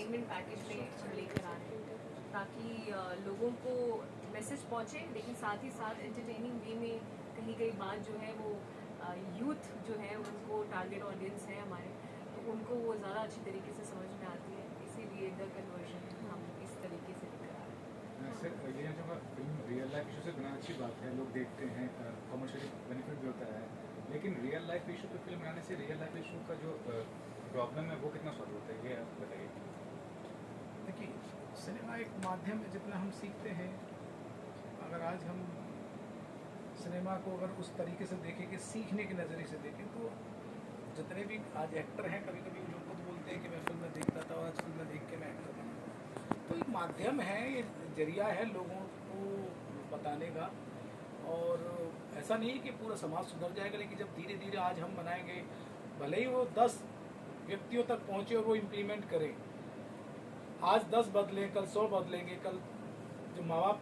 Entertainment package में हम लेकर आ रहे हैं ताकि लोगों को मैसेज पहुंचे, लेकिन साथ ही साथ एंटरटेनिंग वे में कहीं कहीं बात जो है वो यूथ जो है उनको टारगेट ऑडियंस है हमारे, तो उनको वो ज़्यादा अच्छी तरीके से समझ में आती है, इसीलिए द कन्वर्जन हम इस तरीके से लेकर आ रहे हैं। सर ये जो फिल्म रियल लाइफ इशू से बनाना अच्छी बात है, लोग देखते हैं, कमर्शियली बेनिफिट भी होता है, लेकिन रियल लाइफ इशू पे फिल्म बनाने से रियल लाइफ इशू का जो प्रॉब्लम है वो कितना सॉल्व होता है, ये आप बताइए। देखिए, सिनेमा एक माध्यम है, जितना हम सीखते हैं, अगर आज हम सिनेमा को अगर उस तरीके से देखें कि सीखने के नज़रिए से देखें, तो जितने भी आज एक्टर हैं, कभी कभी लोग खुद बोलते हैं कि मैं फिल्म में देखता था और आज फिल्म में देख के मैं एक्टर बना। तो एक माध्यम है, ये जरिया है लोगों को बताने का, और ऐसा नहीं कि पूरा समाज सुधर जाएगा, लेकिन जब धीरे धीरे आज हम बनाएंगे, भले ही वो 10 व्यक्तियों तक पहुँचे और वो इम्प्लीमेंट करें, आज 10 बदलें, कल 100 बदलेंगे, कल जो माँ बाप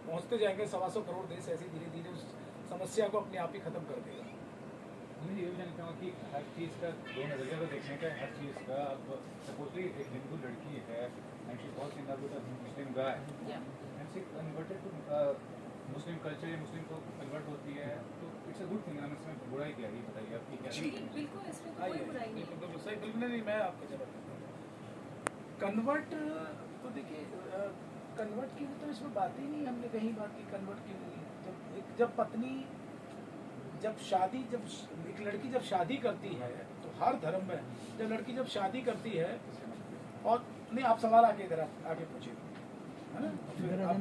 पहुँचते जाएंगे 125 करोड़ देश, ऐसे धीरे धीरे उस समस्या को अपने आप ही ख़त्म कर देगा। मैं ये भी जानना चाहूँगा कि हर चीज़ का दो नज़रिया तो देखने का, हर चीज़ का, अब सपोजली एक हिंदू लड़की है and she falls in love with a Muslim guy and she converted to Muslim culture या मुस्लिम को कन्वर्ट होती है, तो इट्स अ गुड थिंग ना, इसमें बुराई क्या है, ये बताइए आपकी क्या जी बिल्कुल, इसमें कोई बुराई नहीं है। बिल्कुल सही, बिल्कुल नहीं, मैं आपको जवाब देता हूँ। कन्वर्ट तो देखिए, कन्वर्ट की तो इसमें बात ही नहीं, हमने कहीं बात की कन्वर्ट की नहीं। जब पत्नी जब एक लड़की जब शादी करती है, तो हर धर्म में जब लड़की जब शादी करती है, और नहीं, आप सवाल आगे इधर आगे पूछिए, है ना, फिर आप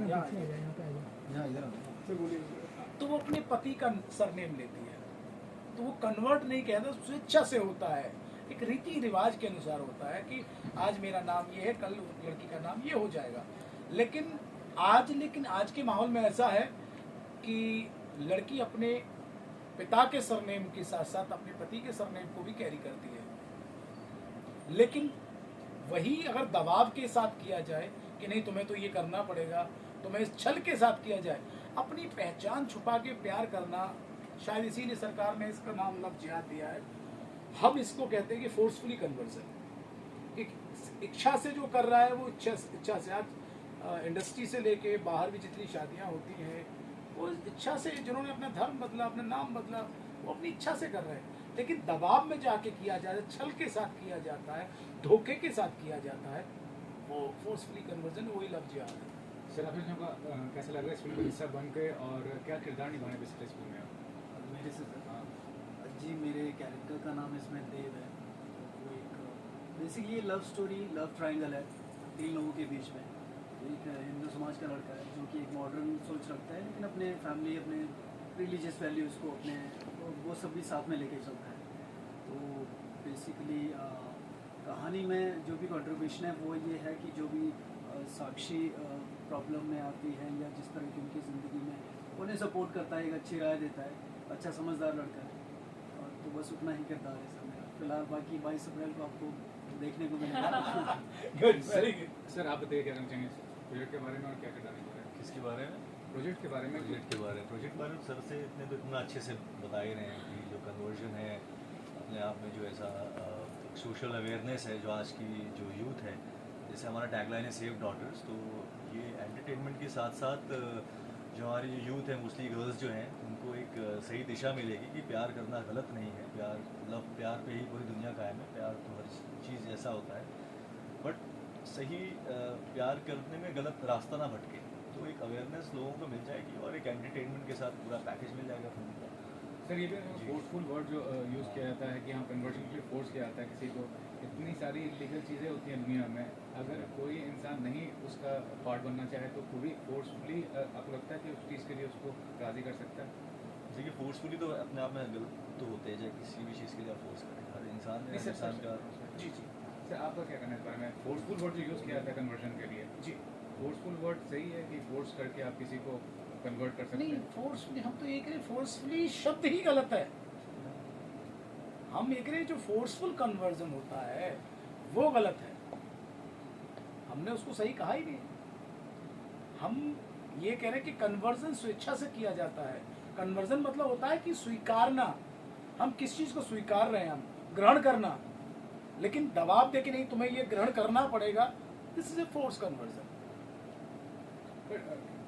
तो वो अपने पति का सरनेम लेती है, तो वो कन्वर्ट नहीं कहता, स्वेच्छा से होता है, एक रीति रिवाज के अनुसार होता है कि आज मेरा नाम ये है, कल लड़की का नाम ये हो जाएगा। लेकिन आज के माहौल में ऐसा है कि लड़की अपने पिता के सरनेम के साथ साथ अपने पति के सरनेम को भी कैरी करती है, लेकिन वही अगर दबाव के साथ किया जाए कि नहीं तुम्हें तो ये करना पड़ेगा, तुम्हें इस छल के साथ किया जाए, अपनी पहचान छुपा के प्यार करना, शायद इसीलिए सरकार ने इसका नाम लव जिहाद दिया है। हम इसको कहते हैं कि फोर्सफुली कन्वर्जन, एक इच्छा से जो कर रहा है वो इच्छा से। आज इंडस्ट्री से लेके बाहर भी जितनी शादियां होती हैं, वो इच्छा से, जिन्होंने अपना धर्म बदला, अपना नाम बदला, वो अपनी इच्छा से कर रहे हैं, लेकिन दबाव में जाके किया जाता है, छल के साथ किया जाता है, धोखे के साथ किया जाता है, वो फोर्सफुली कन्वर्जन, वही लव जिहाद है। सर आप लोगों का कैसा लग रहा है इस फिल्म में हिस्सा बन के, और क्या किरदार निभाने बेसिकली इस फिल्म में आप? मेरे से जी, मेरे कैरेक्टर का नाम इसमें देव है। वो एक basically love story, love triangle है 3 लोगों के बीच में। एक हिंदू समाज का लड़का है जो कि एक मॉडर्न सोच रखता है, लेकिन अपने फैमिली, अपने रिलीजियस वैल्यूज़ को, अपने वो सब भी साथ में लेके चलता है। तो बेसिकली कहानी में जो भी कंट्रीब्यूशन है वो ये है कि जो भी साक्षी प्रॉब्लम में आती है या जिस तरह की उनकी ज़िंदगी में उन्हें सपोर्ट करता है, एक अच्छी राय देता है, अच्छा समझदार लड़का है। और तो बस उतना ही किरदार है सर मेरा फिलहाल। बाकी 22 अप्रैल को आपको देखने को मिलेगा। गुड, सर आप बताइए क्या कहना चाहेंगे प्रोजेक्ट के बारे में, और क्या किरदार निभा रहे हैं? किसके बारे में? प्रोजेक्ट के बारे में। प्रोजेक्ट के बारे में सर से इतने तो इतना अच्छे से बता ही रहे हैं कि जो कन्वर्जन है अपने आप में, जो ऐसा सोशल अवेयरनेस है जो आज की जो यूथ है, जैसे हमारा टैगलाइन है सेव डॉटर्स, तो ये एंटरटेनमेंट के साथ साथ जो हमारी जो यूथ है, मोस्टली गर्ल्स जो हैं, उनको एक सही दिशा मिलेगी कि प्यार करना गलत नहीं है, प्यार पे ही पूरी दुनिया कायम है, प्यार तो हर चीज़ ऐसा होता है, बट सही प्यार करने में गलत रास्ता ना भटके, तो एक अवेयरनेस लोगों को मिल जाएगी और एक एंटरटेनमेंट के साथ पूरा पैकेज मिल जाएगा फिल्म का। सर ये भी फोर्सफुल वर्ड जो यूज़ किया जाता है कि हाँ कन्वर्जन के लिए फोर्स किया जाता है किसी को, इतनी सारी इलीगल चीज़ें होती हैं दुनिया में, अगर कोई इंसान नहीं उसका पार्ट बनना चाहे तो खुद ही फोर्सफुली आपको लगता है कि उस चीज़ के लिए उसको राज़ी कर सकता है? देखिए, फोर्सफुली तो अपने आप में गलत तो होते हैं, चाहे किसी भी चीज़ के लिए आप फोर्स करें, हर इंसान का। जी सर, आपका क्या कहना है इस बारे में? फोर्सफुल वर्ड जो यूज़ किया जाता है कन्वर्जन के लिए, जी फोर्सफुल वर्ड सही है कि फोर्स करके आप किसी को कन्वर्ट कर सकते हैं? नहीं, फोर्सफुली हम तो ये कह रहे, फोर्सफुली शब्द ही गलत है। हम ये कह रहे जो फोर्सफुल कन्वर्जन होता है वो गलत है, हमने उसको सही कहा ही नहीं। हम ये कह रहे कि कन्वर्जन स्वेच्छा से किया जाता है। कन्वर्जन मतलब होता है कि स्वीकारना, हम किस चीज़ को स्वीकार रहे हैं, हम ग्रहण करना। लेकिन दबाव दे कि नहीं तुम्हें ये ग्रहण करना पड़ेगा, this is a force conversion.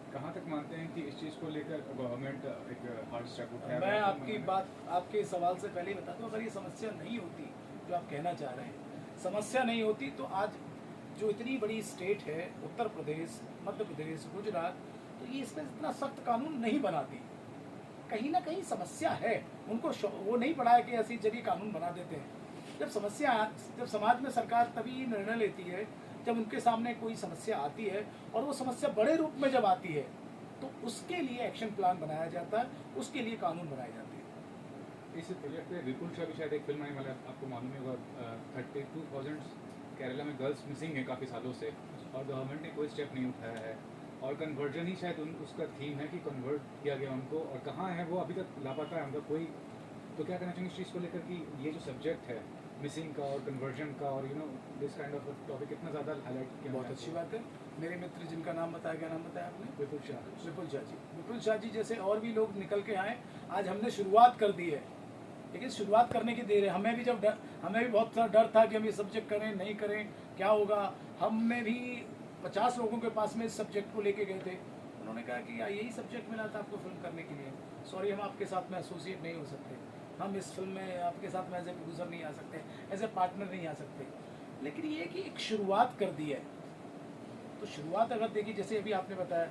कहाँ तक मानते हैं कि इस चीज़ को लेकर गवर्नमेंट एक हार्ड स्टेप उठाया? मैं आपकी बात, आपके सवाल से पहले ही बता दूं, अगर ये समस्या नहीं होती जो आप कहना चाह रहे हैं, समस्या नहीं होती तो आज जो इतनी बड़ी स्टेट है उत्तर प्रदेश, मध्य प्रदेश, गुजरात, तो ये इसमें इतना सख्त कानून नहीं बनाती। कहीं ना कहीं समस्या है, उनको वो नहीं पड़ा है कि ऐसी जगह कानून बना देते हैं। जब समस्या, जब समाज में सरकार तभी निर्णय लेती है जब उनके सामने कोई समस्या आती है, और वो समस्या बड़े रूप में जब आती है तो उसके लिए एक्शन प्लान बनाया जाता है, उसके लिए कानून बनाए जाते हैं। इस प्रोजेक्ट पे विपुल शाह भी शायद एक फिल्म आई, मतलब आपको मालूम ही होगा, 32,000 केरला में गर्ल्स मिसिंग है काफ़ी सालों से, और गवर्नमेंट ने कोई स्टेप नहीं उठाया है, और कन्वर्जन ही शायद उसका थीम है कि कन्वर्ट किया गया उनको, और कहाँ है वो अभी तक लापता है उनका कोई। तो क्या कहना चाहेंगे इस चीज़ को लेकर कि ये जो सब्जेक्ट है मिसिंग का और कन्वर्जन का, और दिस काइंड ऑफ टॉपिक कितना ज़्यादा हाईलाइट किया? बहुत अच्छी बात है। मेरे मित्र जिनका नाम बताया, क्या नाम बताया आपने? विपुल शाह। विपुल शाह जी, विपुल शाह जी जैसे और भी लोग निकल के आए। आज हमने शुरुआत कर दी है, लेकिन शुरुआत करने की देर है। हमें भी जब हमें भी बहुत सारा डर था कि हम ये सब्जेक्ट करें नहीं करें, क्या होगा। हमने भी 50 लोगों के पास में इस सब्जेक्ट को लेके गए थे, उन्होंने कहा कि यही सब्जेक्ट मिला था आपको फिल्म करने के लिए, सॉरी हम आपके साथ में एसोसिएट नहीं हो सकते, हम इस फिल्म में आपके साथ में एज ए प्रोड्यूसर नहीं आ सकते, एज ए पार्टनर नहीं आ सकते। लेकिन ये कि एक शुरुआत कर दी है, तो शुरुआत अगर देखी, जैसे अभी आपने बताया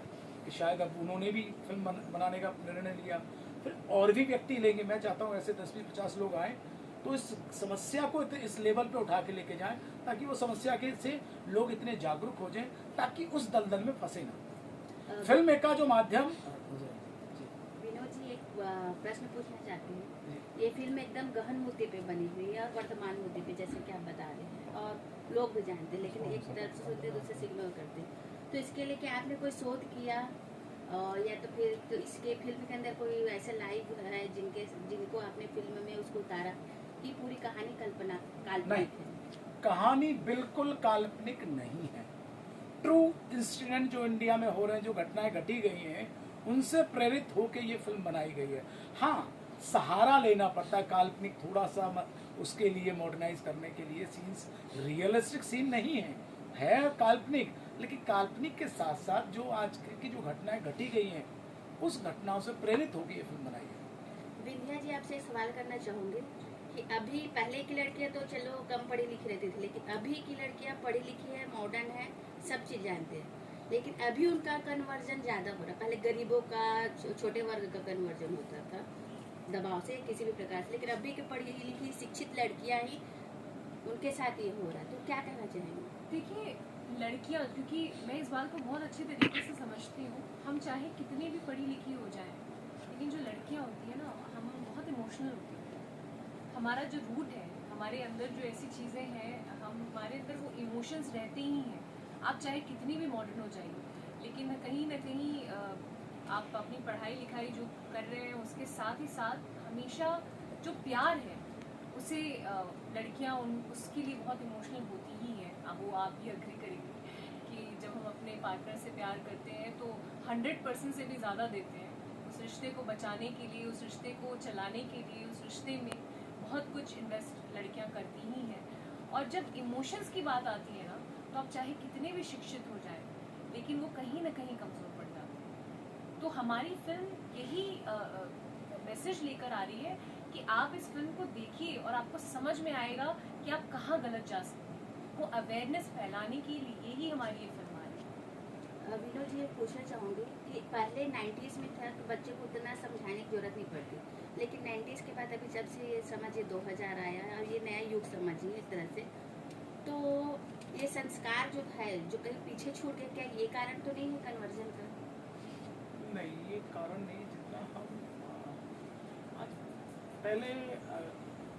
कि शायद अब उन्होंने भी फिल्म बनाने का निर्णय लिया, फिर और भी व्यक्ति लेंगे। मैं चाहता हूँ ऐसे 10-50 लोग आएँ तो इस समस्या को इस लेवल पे उठा के लेके जाएं, ताकि वो समस्या के से लोग इतने जागरूक हो जाएं, ताकि उस दलदल में फंसे ना। फिल्म का जो माध्यम। विनोद जी, एक प्रश्न पूछना चाहती हूँ। ये फिल्म एकदम गहन मुद्दे पे बनी हुई है और वर्तमान मुद्दे पे, जैसे कि आप बता रहे हैं, और लोग भी जानते हैं, लेकिन एक तरफ से सुनते दूसरे से इग्नोर करते हैं। तो इसके लिए क्या आपने कोई शोध किया, या तो फिर तो इसके फिल्म के अंदर कोई ऐसा लाइव है जिनको आपने फिल्म में उसको उतारा, कि पूरी कहानी काल्पनिक है? कहानी बिल्कुल काल्पनिक नहीं है। ट्रू इंसिडेंट जो इंडिया में हो रहे हैं, जो घटनाएं घटी गई हैं, उनसे प्रेरित होकर ये फिल्म बनाई गई है। हाँ, सहारा लेना पड़ता है काल्पनिक थोड़ा सा, उसके लिए मॉडर्नाइज करने के लिए सीन्स रियलिस्टिक सीन नहीं है काल्पनिक, लेकिन काल्पनिक के साथ साथ जो आज की जो घटनाएं घटी गई हैं, उस घटनाओं से प्रेरित होकर ये फिल्म बनाई है। विंध्या जी, आपसे एक सवाल करना चाहूँगी कि अभी पहले की लड़कियां तो चलो कम पढ़ी लिखी रहती थी, लेकिन अभी की लड़कियां पढ़ी लिखी है, मॉडर्न है, सब चीज़ जानते हैं, लेकिन अभी उनका कन्वर्जन ज़्यादा हो रहा है। पहले गरीबों का, छोटे वर्ग का कन्वर्जन होता था दबाव से, किसी भी प्रकार से, लेकिन अभी की पढ़ी लिखी शिक्षित लड़कियां ही उनके साथ ये हो रहा है। तो क्या कहना चाहेंगे? देखिए, लड़कियां, क्योंकि मैं इस बात को बहुत अच्छे तरीके से समझती हूँ, हम चाहे कितनी भी पढ़ी लिखी हो जाए, लेकिन जो लड़कियां होती हैं ना, हम बहुत इमोशनल होती हैं। हमारा जो रूट है, हमारे अंदर जो ऐसी चीज़ें हैं, हमारे अंदर वो इमोशंस रहते ही हैं। आप चाहे कितनी भी मॉडर्न हो जाइए, लेकिन कहीं ना कहीं आप अपनी पढ़ाई लिखाई जो कर रहे हैं, उसके साथ ही साथ हमेशा जो प्यार है उसे लड़कियां उसके लिए बहुत इमोशनल होती ही हैं। अब वो आप भी अग्री करेंगे कि जब हम अपने पार्टनर से प्यार करते हैं तो 100% से भी ज़्यादा देते हैं उस रिश्ते को बचाने के लिए, उस रिश्ते को चलाने के लिए। उस रिश्ते में बहुत कुछ इन्वेस्ट लड़कियां करती ही हैं। और जब इमोशंस की बात आती है ना, तो आप चाहे कितने भी शिक्षित हो जाए, लेकिन वो कहीं ना कहीं कमज़ोर पड़ जाते हैं। तो हमारी फिल्म यही मैसेज लेकर आ रही है कि आप इस फिल्म को देखिए और आपको समझ में आएगा कि आप कहाँ गलत जा सकते हैं। वो अवेयरनेस फैलाने के लिए ही हमारी ये फिल्म आ रही है। विनोद जी, ये पूछना चाहूँगी कि पहले 90s में था तो बच्चे को उतना समझाने की जरूरत नहीं पड़ती, लेकिन 90s के बाद अभी जब से समझिए 2000 आया और ये नया युग समझिए इस तरह से, तो ये संस्कार जो है जो कहीं पीछे छूट गया, क्या ये कारण तो नहीं है कन्वर्जन का? नहीं, ये कारण नहीं। जितना हम आज पहले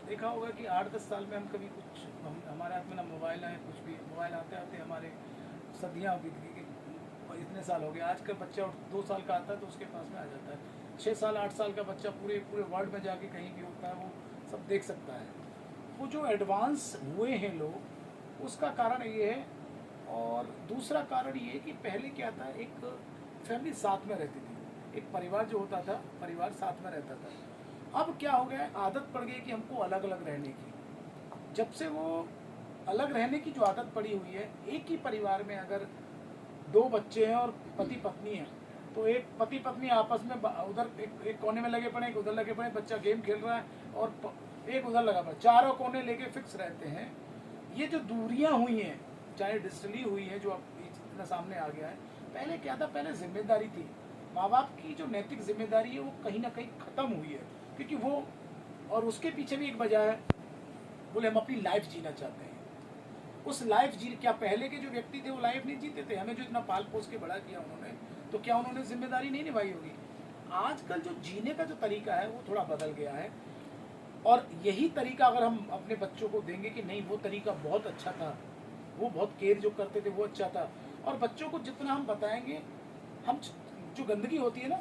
देखा होगा कि 8-10 साल में हम कभी कुछ, हमारे हाथ में ना मोबाइल आए, कुछ भी मोबाइल आते आते हमारे सदियाँ बीत गई, इतने साल हो गए। आज का बच्चा 2 साल का आता है तो उसके पास में आ जाता है। 6 साल 8 साल का बच्चा पूरे वर्ल्ड में जाके कहीं भी होता है वो सब देख सकता है। वो जो एडवांस हुए हैं लोग, उसका कारण ये है। और दूसरा कारण ये है कि पहले क्या था, एक फैमिली साथ में रहती थी, एक परिवार जो होता था, परिवार साथ में रहता था। अब क्या हो गया, आदत पड़ गई कि हमको अलग अलग रहने की। जब से वो अलग रहने की जो आदत पड़ी हुई है, एक ही परिवार में अगर 2 बच्चे हैं और पति पत्नी है, तो एक पति पत्नी आपस में उधर एक कोने में लगे पड़े, एक उधर लगे पड़े, बच्चा गेम खेल रहा है और एक उधर लगा पड़ा, चारों कोने लेके फिक्स रहते हैं। ये जो दूरियां हुई हैं, चाहे डिजिटली हुई है, जो अब इतना सामने आ गया है, पहले क्या था, पहले जिम्मेदारी थी, माँ बाप की जो नैतिक जिम्मेदारी है वो कहीं ना कहीं खत्म हुई है, क्योंकि वो, और उसके पीछे भी एक वजह है, बोले हम अपनी लाइफ जीना चाहते हैं। उस लाइफ जी, क्या पहले के जो व्यक्ति थे वो लाइफ नहीं जीते थे? हमें जो इतना पाल पोस के बड़ा किया उन्होंने, तो क्या उन्होंने जिम्मेदारी नहीं निभाई होगी? आजकल जो जीने का जो तरीका है वो थोड़ा बदल गया है, और यही तरीका अगर हम अपने बच्चों को देंगे कि नहीं वो तरीका बहुत अच्छा था, वो बहुत केयर जो करते थे वो अच्छा था, और बच्चों को जितना हम बताएंगे, हम जो गंदगी होती है ना,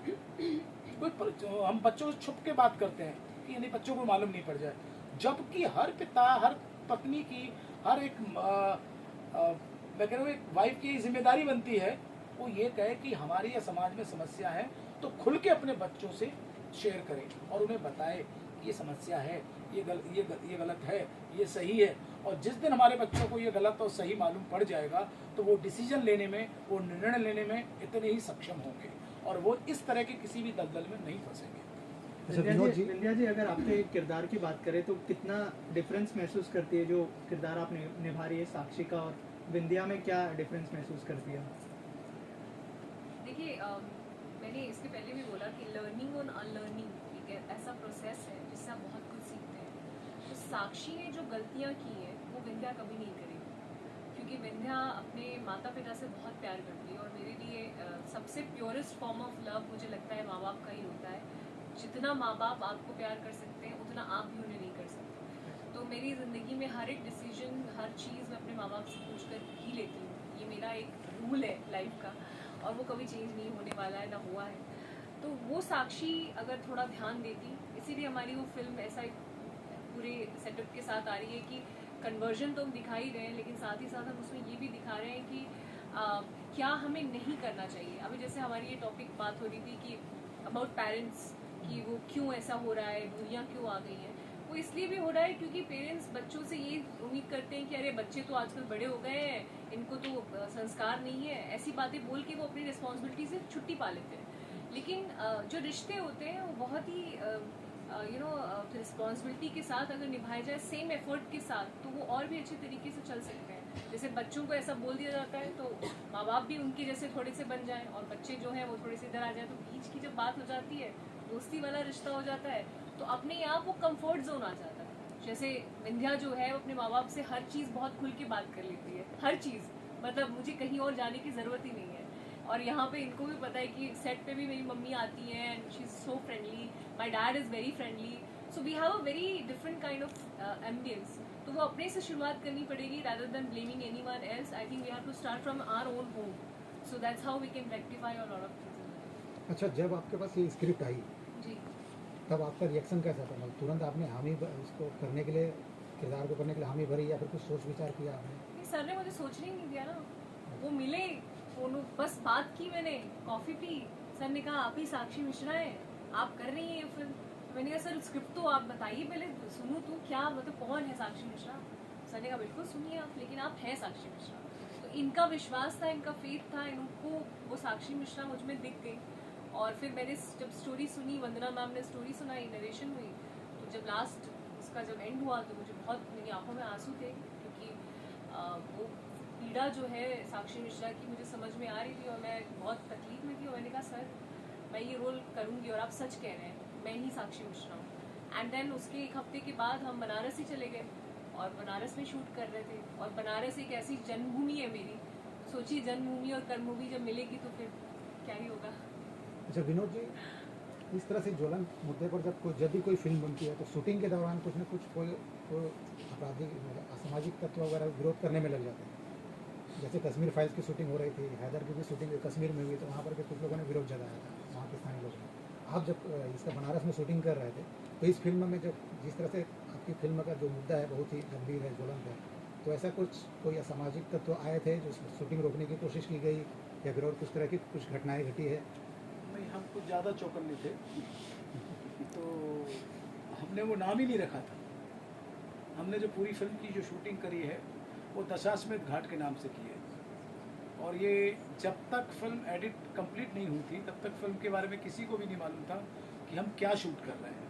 हम बच्चों से छुप के बात करते हैं कि यानी बच्चों को मालूम नहीं पड़ जाए, जबकि हर पिता, हर पत्नी की, हर एक मैं कह रहा हूँ एक वाइफ की जिम्मेदारी बनती है, वो ये कहे कि हमारी या समाज में समस्या है तो खुल के अपने बच्चों से शेयर करें और उन्हें बताए कि ये समस्या है, ये गलत है, ये सही है। और जिस दिन हमारे बच्चों को ये गलत और सही मालूम पड़ जाएगा तो वो डिसीजन लेने में, वो निर्णय लेने में इतने ही सक्षम होंगे और वो इस तरह के किसी भी दलदल में नहीं फंसेंगे। विंध्या जी, अगर आपके किरदार की बात करें तो कितना डिफरेंस महसूस करती है जो किरदार आप निभा रही है साक्षी का, और विंध्या में क्या डिफरेंस महसूस करती है? देखिए, मैंने इसके पहले भी बोला कि लर्निंग और अनलर्निंग एक ऐसा प्रोसेस है जिससे आप बहुत कुछ सीखते हैं। तो साक्षी ने जो गलतियाँ की हैं वो विंध्या कभी नहीं करेगी, क्योंकि विंध्या अपने माता पिता से बहुत प्यार करती है, और मेरे लिए सबसे प्योरेस्ट फॉर्म ऑफ लव मुझे लगता है माँ बाप का ही होता है। जितना माँ बाप आपको प्यार कर सकते हैं उतना आप भी उन्हें नहीं कर सकते। तो मेरी ज़िंदगी में हर एक डिसीजन, हर चीज़ मैं अपने माँ बाप से पूछ कर ही लेती हूँ। ये मेरा एक रूल है लाइफ का, और वो कभी चेंज नहीं होने वाला है, ना हुआ है। तो वो साक्षी अगर थोड़ा ध्यान देती, इसीलिए हमारी वो फिल्म ऐसा एक पूरे सेटअप के साथ आ रही है कि कन्वर्जन तो हम दिखा ही रहे हैं, लेकिन साथ ही साथ हम उसमें ये भी दिखा रहे हैं कि क्या हमें नहीं करना चाहिए। अभी जैसे हमारी ये टॉपिक बात हो रही थी कि अबाउट पेरेंट्स, कि वो क्यों ऐसा हो रहा है, दूरियां क्यों आ गई हैं। वो इसलिए भी हो रहा है क्योंकि पेरेंट्स बच्चों से ये उम्मीद करते हैं कि अरे बच्चे तो आजकल बड़े हो गए हैं, इनको तो संस्कार नहीं है, ऐसी बातें बोल के वो अपनी रिस्पॉन्सिबिलिटी से छुट्टी पा लेते हैं। लेकिन जो रिश्ते होते हैं वो बहुत ही रिस्पॉन्सिबिलिटी के साथ अगर निभाए जाए, सेम एफर्ट के साथ, तो वो और भी अच्छे तरीके से चल सकते हैं। जैसे बच्चों को ऐसा बोल दिया जाता है तो माँ बाप भी उनके जैसे थोड़े से बन जाएं, और बच्चे जो हैं वो थोड़े से इधर आ जाए, तो बीच की जब बात हो जाती है, दोस्ती वाला रिश्ता हो जाता है, तो अपने आप वो कंफर्ट जोन आ जाता है। जैसे विंध्या जो है वो अपने माँ बाप से हर चीज़ बहुत खुल के बात कर लेती है, हर चीज़, मतलब मुझे कहीं और जाने की ज़रूरत ही नहीं है। और यहाँ पे इनको भी पता है कि सेट पे भी मेरी मम्मी आती हैं and she is so friendly, my dad is very friendly, so we have a very different kind of ambience. तो वो अपने से शुरुआत करनी पड़ेगी rather than blaming anyone else. I think we have to start from our own home. So that's how we can rectify a lot of things in life. अच्छा, जब आपके पास ये स्क्रिप्ट आई जी, तब आपका रिएक्शन कैसा था? मतलब तुरंत आपने हामी इसको करने के लिए, किरदार को करने के लिए हामी भरी, या फिर कुछ सोच विचार किया आपने? सर ने मुझे सोचने ही नहीं दिया ना। वो मिले, बस बात की, मैंने कॉफ़ी पी, सर ने कहा आप ही साक्षी मिश्रा है, आप कर रही हैं ये फिल्म। मैंने कहा सर स्क्रिप्ट तो आप बताइए पहले, सुनूं तो क्या, मतलब कौन है साक्षी मिश्रा? सर ने कहा बिल्कुल सुनिए आप, लेकिन आप हैं साक्षी मिश्रा। तो इनका विश्वास था, इनका फेथ था, इनको वो साक्षी मिश्रा मुझ में दिख गई। और फिर मैंने जब स्टोरी सुनी, वंदना मैम ने स्टोरी सुनाई, नरेशन हुई, तो जब लास्ट उसका जब एंड हुआ तो मुझे बहुत, मेरी आंखों में आंसू थे, क्योंकि वो पीड़ा जो है साक्षी मिश्रा की मुझे समझ में आ रही थी, और मैं बहुत तकलीफ में थी। और मैंने कहा सर मैं ये रोल करूँगी, और आप सच कह रहे हैं, मैं ही साक्षी मिश्रा हूँ। एंड देन उसके एक हफ्ते के बाद हम बनारस ही चले गए, और बनारस में शूट कर रहे थे। और बनारस एक ऐसी जन्मभूमि है मेरी, सोचिए जन्मभूमि और कर्मभूमि जब मिलेगी तो फिर क्या ही होगा। अच्छा विनोद जी, इस तरह से ज्वलन मुद्दे पर जब भी कोई फिल्म बनती है तो शूटिंग के दौरान कुछ न कुछ कोई आपराधिक, असामाजिक तत्व वगैरह विरोध करने में लग जाते हैं। जैसे कश्मीर फाइल्स की शूटिंग हो रही थी, हैदर की भी शूटिंग कश्मीर में हुई, तो वहाँ पर भी कुछ लोगों ने विरोध जताया था, वहाँ के स्थानीय लोगों ने। आप जब इसका बनारस में शूटिंग कर रहे थे तो इस फिल्म में जब जिस तरह से आपकी फिल्म का जो मुद्दा है बहुत ही गंभीर है, ज्वलंत है, तो ऐसा कोई असामाजिक तत्व आए थे जो शूटिंग रोकने की कोशिश की गई, या फिर और कुछ तरह की कुछ घटनाएं घटी है? नहीं, हम कुछ ज़्यादा चौकन्ने थे, तो हमने वो नाम ही नहीं रखा था। हमने जो पूरी फिल्म की जो शूटिंग करी है वो दशाश्वमेध घाट के नाम से की है। और ये जब तक फिल्म एडिट कंप्लीट नहीं हुई थी तब तक फिल्म के बारे में किसी को भी नहीं मालूम था कि हम क्या शूट कर रहे हैं।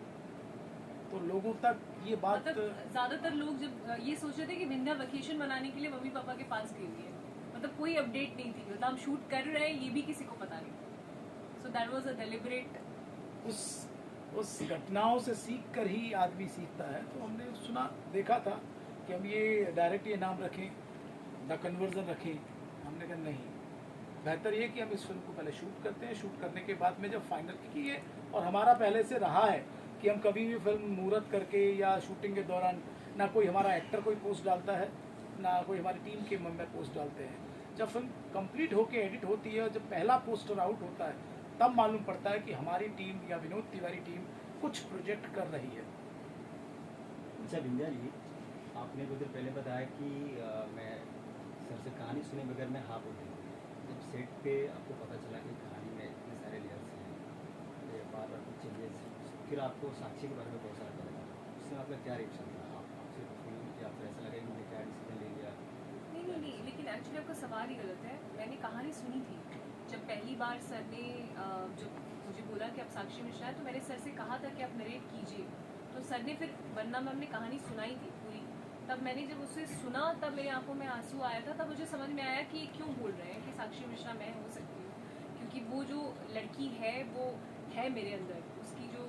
तो लोगों तक ये बात मतलब ज्यादातर लोग जब ये सोच रहे थे कि विंध्या वेकेशन मनाने के लिए मम्मी पापा के पास गई हुई है, मतलब कोई अपडेट नहीं थी, मतलब हम शूट कर रहे हैं ये भी किसी को पता नहीं। So that was a deliberate. उस घटनाओं से सीख कर ही आदमी सीखता है। तो हमने सुना देखा था कि हम ये डायरेक्ट ये नाम रखें, द कन्वर्जन रखें। हमने कहा नहीं, बेहतर ये कि हम इस फिल्म को पहले शूट करते हैं, शूट करने के बाद में जब फाइनल की ये, और हमारा पहले से रहा है कि हम कभी भी फिल्म मुहूर्त करके या शूटिंग के दौरान ना कोई हमारा एक्टर कोई पोस्ट डालता है ना कोई हमारी टीम के मेंबर पोस्ट डालते हैं। जब फिल्म कंप्लीट होके एडिट होती है और जब पहला पोस्टर आउट होता है तब मालूम पड़ता है कि हमारी टीम या विनोद तिवारी टीम कुछ प्रोजेक्ट कर रही है। अच्छा विंध्या जी, आपने कुछ देर पहले बताया कि मैं सर से कहानी सुने बगैर मैं हाँ बोल रही हूँ। जब सेट पे आपको पता चला कि कहानी में इतने सारे लेयर्स हैं, बार बार कुछ चेंजेस, फिर आपको साक्षी के बारे में बहुत सारा पता चला, उससे आपका क्या रिएक्शन था? आपसे कोई या फिर ऐसा लगा कि मैंने क्या डिसीजन ले लिया? नहीं, लेकिन एक्चुअली आपका सवाल ही गलत है। मैंने कहानी सुनी थी जब पहली बार सर ने जब मुझे बोला कि आप साक्षी मिश्रा है, तो मैंने सर से कहा था कि आप नरेट कीजिए। तो सर ने फिर वरना मैम ने कहानी सुनाई थी पूरी। तब मैंने जब उसे सुना तब मेरी आंखों में आंसू आया था। तब मुझे समझ में आया कि ये क्यों बोल रहे हैं कि साक्षी मिश्रा मैं हो सकती हूँ, क्योंकि वो जो लड़की है वो है मेरे अंदर, उसकी जो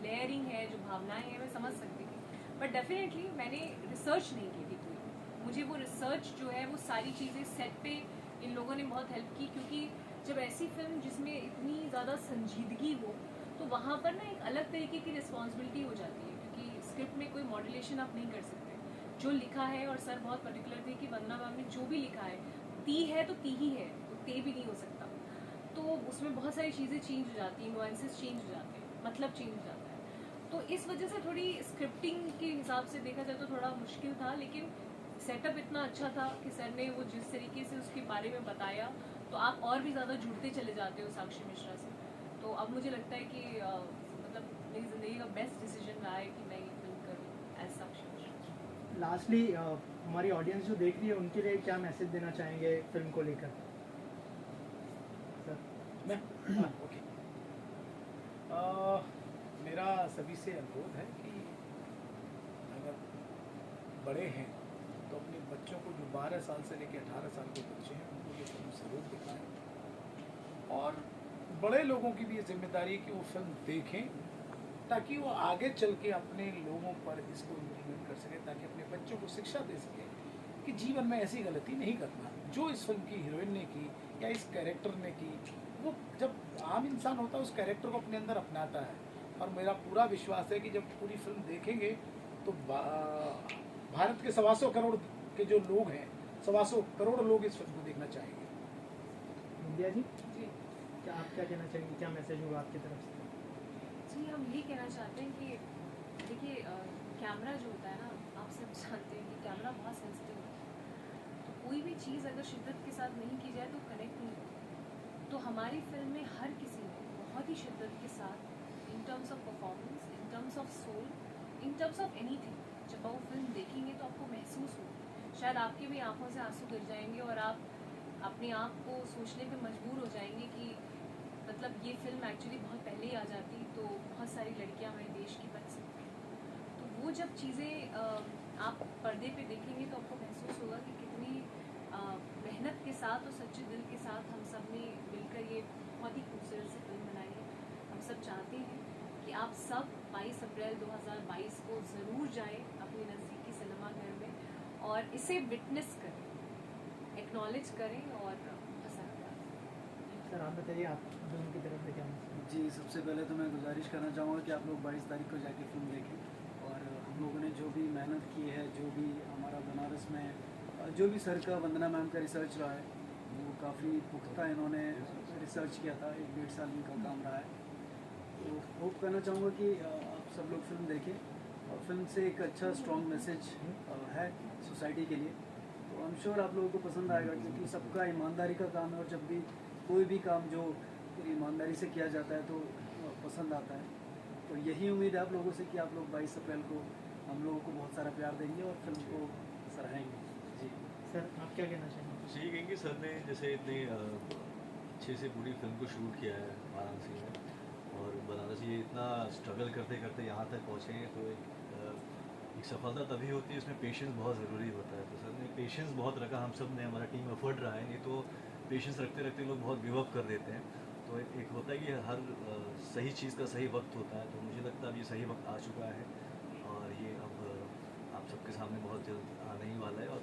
लेयरिंग है, जो भावनाएं हैं, मैं समझ सकती थी। बट डेफिनेटली मैंने रिसर्च नहीं की थी कोई। मुझे वो रिसर्च जो है वो सारी चीज़ें सेट पे इन लोगों ने बहुत हेल्प की, क्योंकि जब ऐसी फिल्म जिसमें इतनी ज़्यादा संजीदगी हो तो वहाँ पर ना एक अलग तरीके की रिस्पॉन्सिबिलिटी हो जाती है, क्योंकि स्क्रिप्ट में कोई मॉड्यूलेशन आप नहीं कर सकते। जो लिखा है, और सर बहुत पर्टिकुलर थे कि वंदना मैम ने जो भी लिखा है ती है तो ती ही है, तो ते भी नहीं हो सकता। तो उसमें बहुत सारी चीज़ें चेंज हो जाती हैं, नुआंसेस चेंज हो जाते हैं, मतलब चेंज हो जाता है। तो इस वजह से थोड़ी स्क्रिप्टिंग के हिसाब से देखा जाए तो थोड़ा मुश्किल था, लेकिन सेटअप इतना अच्छा था कि सर ने वो जिस तरीके से उसके बारे में बताया तो आप और भी ज़्यादा जुड़ते चले जाते हो साक्षी मिश्रा से। तो अब मुझे लगता है कि मतलब मेरी ज़िंदगी का बेस्ट डिसीजन रहा है कि मैं ये फिल्म करूँ एज साक्षी मिश्रा। लास्टली हमारी ऑडियंस जो देख रही है उनके लिए क्या मैसेज देना चाहेंगे फिल्म को लेकर? सर मैं ओके, मेरा सभी से अनुरोध है कि अगर बड़े हैं तो अपने बच्चों को जो 12 साल से लेकर 18 साल के बच्चे हैं उनको ये फिल्म ज़रूर दिखाएं। और बड़े लोगों की भी ये जिम्मेदारी है कि वो फिल्म देखें ताकि वो आगे चल के अपने लोगों पर इसको इम्प्लीमेंट कर सकें, ताकि अपने बच्चों को शिक्षा दे सकें कि जीवन में ऐसी गलती नहीं करना जो इस फिल्म की हीरोइन ने की या इस कैरेक्टर ने की। वो जब आम इंसान होता है उस कैरेक्टर को अपने अंदर अपनाता है। और मेरा पूरा विश्वास है कि जब पूरी फिल्म देखेंगे तो भारत के 125 करोड़ के जो लोग हैं, 125 करोड़ लोग इस फिल्म को देखना चाहेंगे। विंध्या जी, जी क्या आप क्या कहना चाहेंगे, क्या मैसेज होगा आपकी तरफ से? जी, हम ये कहना चाहते हैं कि देखिए कैमरा जो होता है ना, आप सब जानते हैं कि कैमरा बहुत सेंसिटिव होता है। तो कोई भी चीज़ अगर शिद्दत के साथ नहीं की जाए तो कनेक्ट नहीं होती। तो हमारी फिल्म में हर किसी ने बहुत ही शिद्दत के साथ, in terms of performance, in terms of soul, in terms of anything, जब वो फिल्म देखेंगे तो आपको महसूस होगा, शायद आपकी भी आंखों से आंसू गिर जाएंगे और आप अपने आप को सोचने पे मजबूर हो जाएंगे कि मतलब ये फिल्म एक्चुअली बहुत पहले ही आ जाती तो बहुत सारी लड़कियां हमारे देश की बच सकती हैं। तो वो जब चीज़ें आप पर्दे पे देखेंगे तो आपको महसूस होगा कि कितनी मेहनत के साथ और सच्चे दिल के साथ हम सब ने मिलकर ये बहुत ही खूबसूरत सी फिल्म बनाई है। हम सब चाहते हैं कि आप सब 22 अप्रैल 2022 को ज़रूर जाएं अपने नज़दीकी सिनेमाघर में और इसे विटनेस करें, एक्नॉलेज करें और पसंद करें। सर आप बताइए, आप दोनों की तरफ से क्या मैसेज? जी, सबसे पहले तो मैं गुजारिश करना चाहूँगा कि आप लोग 22 तारीख को जाके फिल्म देखें। और हम लोगों ने जो भी मेहनत की है, जो भी हमारा बनारस में जो भी सर का, वंदना मैम का रिसर्च रहा है, वो काफ़ी पुख्ता इन्होंने रिसर्च किया था। 1-1.5 साल इनका काम रहा है। तो होप करना चाहूँगा कि आप सब लोग फिल्म देखें और फिल्म से एक अच्छा स्ट्रॉन्ग मैसेज है सोसाइटी के लिए। तो आई एम श्योर आप लोगों को पसंद आएगा, क्योंकि सबका ईमानदारी का काम है और जब भी कोई भी काम जो ईमानदारी से किया जाता है तो पसंद आता है। तो यही उम्मीद है आप लोगों से कि आप लोग 22 अप्रैल को हम लोगों को बहुत सारा प्यार देंगे और फिल्म को सराहेंगे। जी। सर आप क्या कहना चाहेंगे? यही कहेंगे सर ने जैसे इतने अच्छे से पूरी फिल्म को शूट किया है वाराणसी में, और बनारस ये इतना स्ट्रगल करते करते यहाँ तक पहुँचे हैं, तो एक सफलता तभी होती है, इसमें पेशेंस बहुत ज़रूरी होता है। तो सर ने पेशेंस बहुत रखा, हम सब ने, हमारा टीम एफर्ट रहा है, नहीं तो पेशेंस रखते रखते लोग बहुत गिव अप कर देते हैं। तो एक होता है कि हर सही चीज़ का सही वक्त होता है, तो मुझे लगता है अब ये सही वक्त आ चुका है, और ये अब आप सबके सामने बहुत जल्द आने ही वाला है। और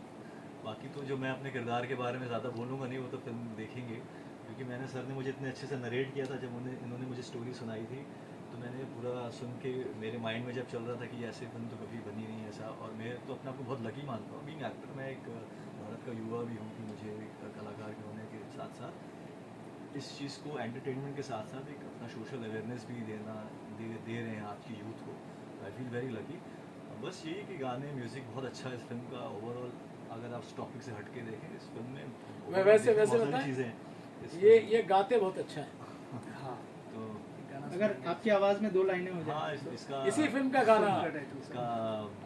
बाकी तो जो मैं अपने किरदार के बारे में ज़्यादा बोलूँगा नहीं, वो तो फिल्म देखेंगे, क्योंकि मैंने सर ने मुझे इतने अच्छे से नरेट किया था जब इन्होंने मुझे स्टोरी सुनाई थी, तो मैंने पूरा सुन के मेरे माइंड में जब चल रहा था कि ऐसे फिल्म तो कभी बनी नहीं ऐसा। और मैं तो अपने आप को बहुत लकी मानता हूँ, बीइंग एक्टर मैं एक भारत का युवा भी हूँ, कि मुझे एक कलाकार के होने के साथ साथ इस चीज़ को एंटरटेनमेंट के साथ साथ एक अपना सोशल अवेयरनेस भी दे रहे हैं आज की यूथ को। I feel very lucky. बस यही कि गाने म्यूज़िक बहुत अच्छा है इस फिल्म का ओवरऑल। अगर आप इस टॉपिक से हट के देखें, इस फिल्म में वैसे बहुत सारी बताएं, चीज़ें हैं। ये गाते बहुत अच्छा है। हाँ, तो अगर आपकी आवाज़ में 2 लाइनें हो हाँ, जाए। इसका इसी फिल्म का गाना इसका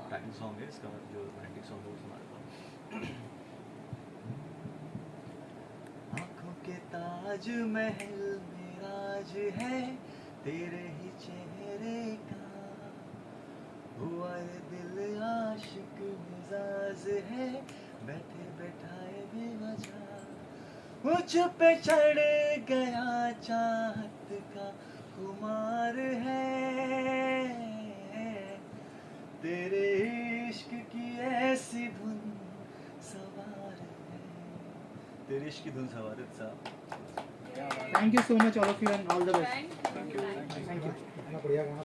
टाइटल सॉन्ग है, इसका जो रोमांटिक सॉन्ग है वो सुना देता हूँ। आँखों के ताज महल में राज है तेरे ही चेहरे का, हुआ ये दिल आशिक मिजाज है बैठे बैठाए बेवजह, मुझ पे चढ़ गया चाहत का खुमार है, तेरे इश्क की ऐसी धुन सवार है, तेरे इश्क की धुन सवार है साहब। Thank you so much all of you and all the best. Thank you. इतना बढ़िया गाना